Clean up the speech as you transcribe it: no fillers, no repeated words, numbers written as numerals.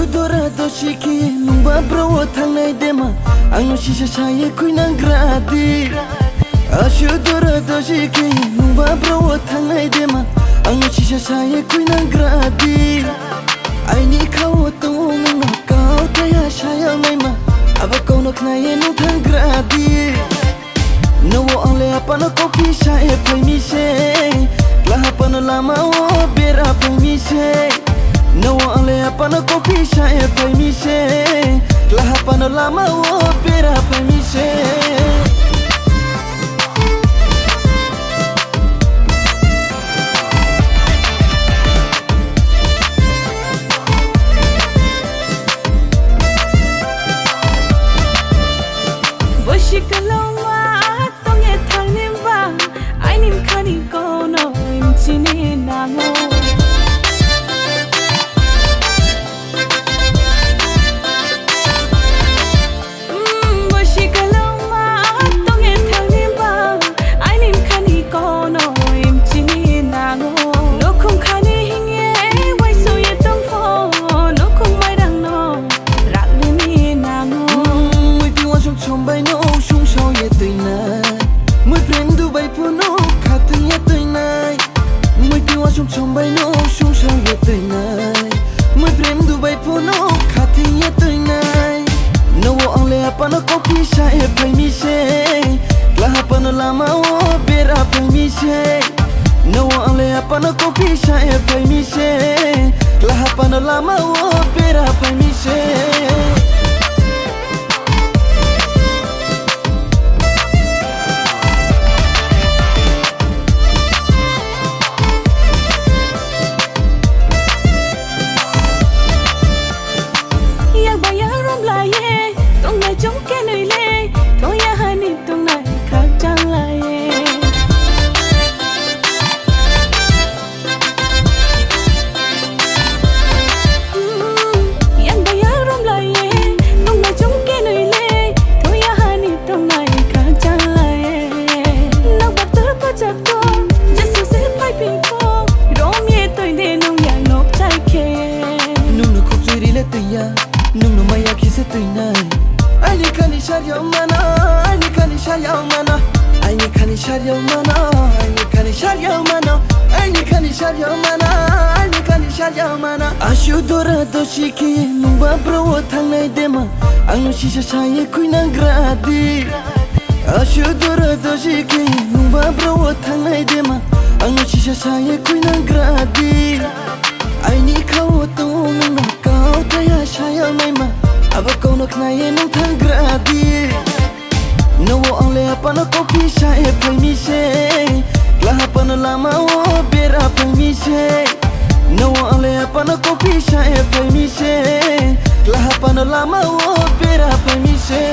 Ashudora doshiki nuba bro thangnai dema angno shisha shaye kuinang gradi Ashudora doshiki nuba bro thangnai dema angno shisha shaye kuinang gradi Aini khawo tongo no kau taya shaya maima aba kono knaye no thang gradi No ole apana kopi shaye phai mi se laha pana lama o bera phai mi se No ole apana kopi shaye phai mi se laha pana lama o bera phai mi se Trong bay nô sung sao ye tới nay mới prem du bay phu nô khát thì ye tới nay no ang le apana kopi sa e phai mi se la apana lama o bera phai mi se no ang le apana kopi sa e phai mi se la apana lama o bera phai mi se Nung no maya kise tui nai Ai ni khani sharyao mana Ai ni khani sharyao mana Ai ni khani sharyao mana Ai ni khani sharyao mana Ai ni khani sharyao mana Ai ni khani sharyao mana Ashudora doshiki nuba bro thangnai dema angno shisha shaye kuinang gradi Ashudora doshiki nuba bro thangnai dema angno shisha shaye kuinang gradi Ai ni khawo tongo no kau taya shaya maima aba kono knaye no thang gradi No ang le apana kopi shaye phai mi se laha pana lama o bera phai mi se No ang le apana kopi shaye phai mi se laha pana lama o bera phai mi se